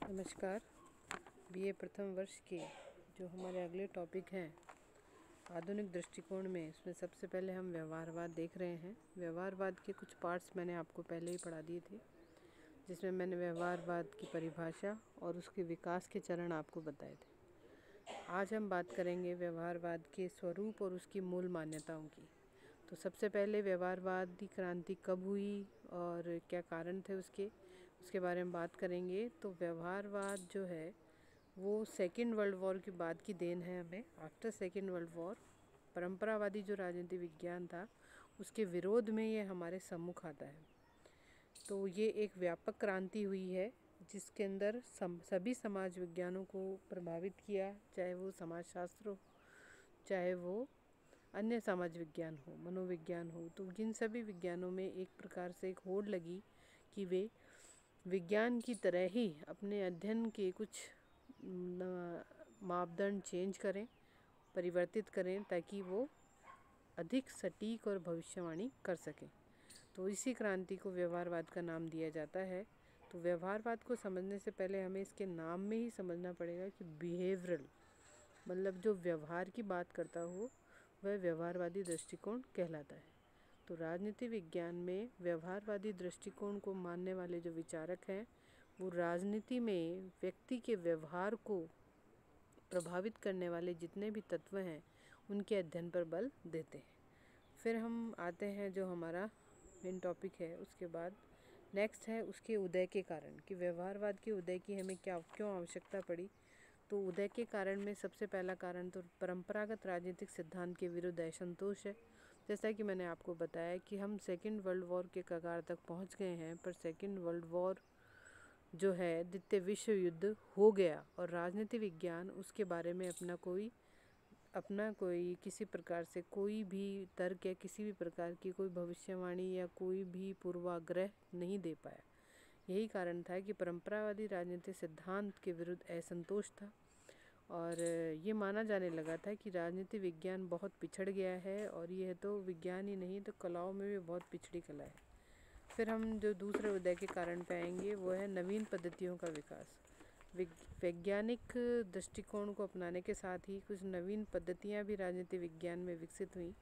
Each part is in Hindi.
नमस्कार। बीए प्रथम वर्ष के जो हमारे अगले टॉपिक हैं आधुनिक दृष्टिकोण में, इसमें सबसे पहले हम व्यवहारवाद देख रहे हैं। व्यवहारवाद के कुछ पार्ट्स मैंने आपको पहले ही पढ़ा दिए थे, जिसमें मैंने व्यवहारवाद की परिभाषा और उसके विकास के चरण आपको बताए थे। आज हम बात करेंगे व्यवहारवाद के स्वरूप और उसकी मूल मान्यताओं की। तो सबसे पहले व्यवहारवादी क्रांति कब हुई और क्या कारण थे उसके बारे में बात करेंगे। तो व्यवहारवाद जो है वो सेकेंड वर्ल्ड वॉर के बाद की देन है हमें। आफ्टर सेकेंड वर्ल्ड वॉर परंपरावादी जो राजनीति विज्ञान था उसके विरोध में ये हमारे सम्मुख आता है। तो ये एक व्यापक क्रांति हुई है जिसके अंदर सभी समाज विज्ञानों को प्रभावित किया, चाहे वो समाजशास्त्र हो, चाहे वो अन्य समाज विज्ञान हो, मनोविज्ञान हो। तो जिन सभी विज्ञानों में एक प्रकार से एक होड़ लगी कि वे विज्ञान की तरह ही अपने अध्ययन के कुछ मापदंड चेंज करें, परिवर्तित करें, ताकि वो अधिक सटीक और भविष्यवाणी कर सकें। तो इसी क्रांति को व्यवहारवाद का नाम दिया जाता है। तो व्यवहारवाद को समझने से पहले हमें इसके नाम में ही समझना पड़ेगा कि बिहेवियरल मतलब जो व्यवहार की बात करता हो वह व्यवहारवादी दृष्टिकोण कहलाता है। तो राजनीति विज्ञान में व्यवहारवादी दृष्टिकोण को मानने वाले जो विचारक हैं वो राजनीति में व्यक्ति के व्यवहार को प्रभावित करने वाले जितने भी तत्व हैं उनके अध्ययन पर बल देते हैं। फिर हम आते हैं जो हमारा मेन टॉपिक है, उसके बाद नेक्स्ट है उसके उदय के कारण कि व्यवहारवाद के उदय की हमें क्यों आवश्यकता पड़ी। तो उदय के कारण में सबसे पहला कारण तो परंपरागत राजनीतिक सिद्धांत के विरुद्ध असंतोष है। जैसा कि मैंने आपको बताया कि हम सेकेंड वर्ल्ड वॉर के कगार तक पहुंच गए हैं, पर सेकेंड वर्ल्ड वॉर जो है द्वितीय विश्व युद्ध हो गया और राजनीति विज्ञान उसके बारे में अपना कोई किसी प्रकार से कोई भी तर्क या किसी भी प्रकार की कोई भविष्यवाणी या कोई भी पूर्वाग्रह नहीं दे पाया। यही कारण था कि परंपरावादी राजनीतिक सिद्धांत के विरुद्ध असंतोष था और ये माना जाने लगा था कि राजनीति विज्ञान बहुत पिछड़ गया है और यह तो विज्ञान ही नहीं तो कलाओं में भी बहुत पिछड़ी कला है। फिर हम जो दूसरे उदय के कारण पे आएंगे वो है नवीन पद्धतियों का विकास। वैज्ञानिक दृष्टिकोण को अपनाने के साथ ही कुछ नवीन पद्धतियाँ भी राजनीति विज्ञान में विकसित हुई।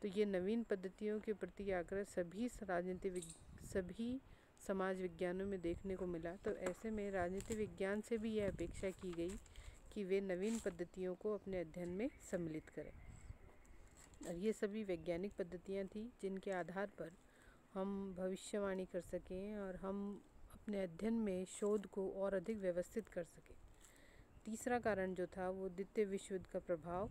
तो ये नवीन पद्धतियों के प्रति आग्रह सभी समाज विज्ञानों में देखने को मिला। तो ऐसे में राजनीति विज्ञान से भी यह अपेक्षा की गई कि वे नवीन पद्धतियों को अपने अध्ययन में सम्मिलित करें। और ये सभी वैज्ञानिक पद्धतियाँ थी जिनके आधार पर हम भविष्यवाणी कर सकें और हम अपने अध्ययन में शोध को और अधिक व्यवस्थित कर सकें। तीसरा कारण जो था वो द्वितीय विश्व युद्ध का प्रभाव।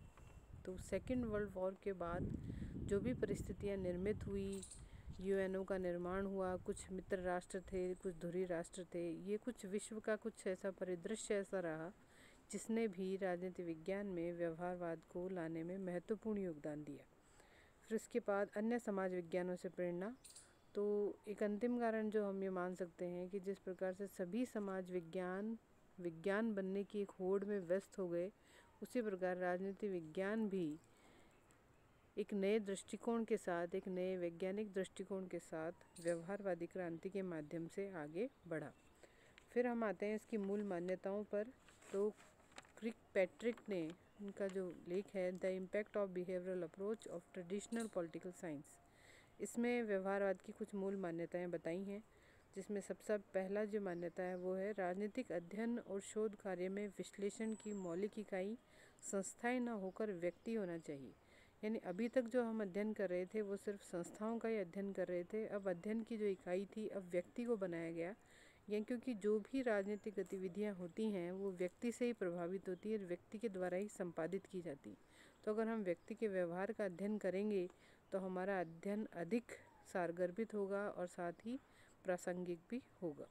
तो सेकेंड वर्ल्ड वॉर के बाद जो भी परिस्थितियाँ निर्मित हुई, यूएनओ का निर्माण हुआ, कुछ मित्र राष्ट्र थे, कुछ धुरी राष्ट्र थे, ये कुछ विश्व का कुछ ऐसा परिदृश्य ऐसा रहा जिसने भी राजनीति विज्ञान में व्यवहारवाद को लाने में महत्वपूर्ण योगदान दिया। फिर उसके बाद अन्य समाज विज्ञानों से प्रेरणा। तो एक अंतिम कारण जो हम ये मान सकते हैं कि जिस प्रकार से सभी समाज विज्ञान बनने की एक होड़ में व्यस्त हो गए, उसी प्रकार राजनीति विज्ञान भी एक नए दृष्टिकोण के साथ, एक नए वैज्ञानिक दृष्टिकोण के साथ व्यवहारवादी क्रांति के माध्यम से आगे बढ़ा। फिर हम आते हैं इसकी मूल मान्यताओं पर। तो क्रिकपैट्रिक ने उनका जो लेख है the impact of behavioural approach of traditional political science, इसमें व्यवहारवाद की कुछ मूल मान्यताएं बताई हैं, जिसमें सबसे पहला जो मान्यता है वो है राजनीतिक अध्ययन और शोध कार्य में विश्लेषण की मौलिक इकाई संस्थाएं न होकर व्यक्ति होना चाहिए। यानी अभी तक जो हम अध्ययन कर रहे थे वो सिर्फ संस्थाओं का ही अध्ययन कर रहे थे, अब अध्ययन की जो इकाई थी अब व्यक्ति को बनाया गया। या क्योंकि जो भी राजनीतिक गतिविधियां होती हैं वो व्यक्ति से ही प्रभावित होती है और व्यक्ति के द्वारा ही संपादित की जाती। तो अगर हम व्यक्ति के व्यवहार का अध्ययन करेंगे तो हमारा अध्ययन अधिक सारगर्भित होगा और साथ ही प्रासंगिक भी होगा।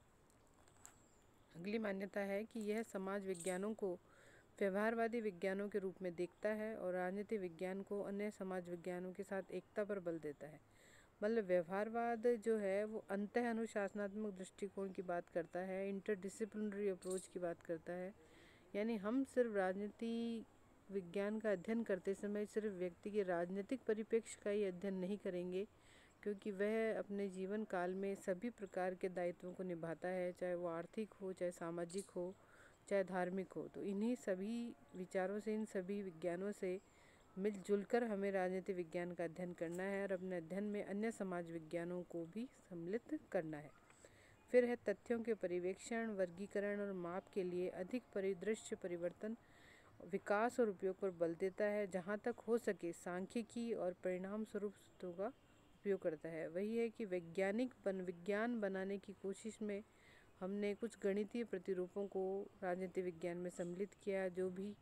अगली मान्यता है कि यह समाज विज्ञानों को व्यवहारवादी विज्ञानों के रूप में देखता है और राजनीति विज्ञान को अन्य समाज विज्ञानों के साथ एकता पर बल देता है। मतलब व्यवहारवाद जो है वो अंतः अनुशासनात्मक दृष्टिकोण की बात करता है, इंटरडिसिप्लिनरी अप्रोच की बात करता है। यानी हम सिर्फ राजनीति विज्ञान का अध्ययन करते समय सिर्फ व्यक्ति के राजनीतिक परिप्रेक्ष्य का ही अध्ययन नहीं करेंगे, क्योंकि वह अपने जीवन काल में सभी प्रकार के दायित्वों को निभाता है, चाहे वो आर्थिक हो, चाहे सामाजिक हो, चाहे धार्मिक हो। तो इन्हीं सभी विचारों से, इन सभी विज्ञानों से मिलजुल कर हमें राजनीति विज्ञान का अध्ययन करना है और अपने अध्ययन में अन्य समाज विज्ञानों को भी सम्मिलित करना है। फिर है तथ्यों के परिवेक्षण, वर्गीकरण और माप के लिए अधिक परिदृश्य परिवर्तन, विकास और उपयोग पर बल देता है। जहाँ तक हो सके सांख्यिकी और परिणाम स्वरूप सूत्रों का उपयोग करता है। वही है कि विज्ञान बनाने की कोशिश में हमने कुछ गणितीय प्रतिरूपों को राजनीति विज्ञान में सम्मिलित किया। जो भी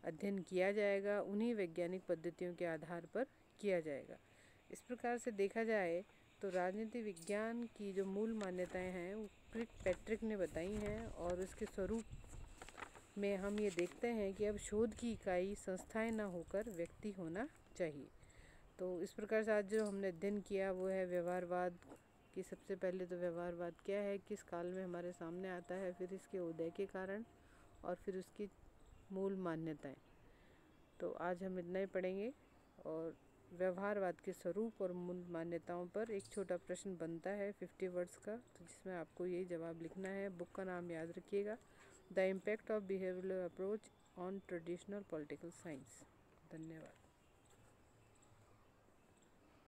अध्ययन किया जाएगा उन्हीं वैज्ञानिक पद्धतियों के आधार पर किया जाएगा। इस प्रकार से देखा जाए तो राजनीति विज्ञान की जो मूल मान्यताएं हैं वो किर्कपैट्रिक ने बताई हैं, और उसके स्वरूप में हम ये देखते हैं कि अब शोध की इकाई संस्थाएं न होकर व्यक्ति होना चाहिए। तो इस प्रकार से आज जो हमने अध्ययन किया वो है व्यवहारवाद की। सबसे पहले तो व्यवहारवाद क्या है, किस काल में हमारे सामने आता है, फिर इसके उदय के कारण और फिर उसकी मूल मान्यताएं। तो आज हम इतना ही पढ़ेंगे और व्यवहारवाद के स्वरूप और मूल मान्यताओं पर एक छोटा प्रश्न बनता है 50 वर्ड्स का, तो जिसमें आपको यही जवाब लिखना है। बुक का नाम याद रखिएगा, the impact of behavioural approach on traditional political science. धन्यवाद।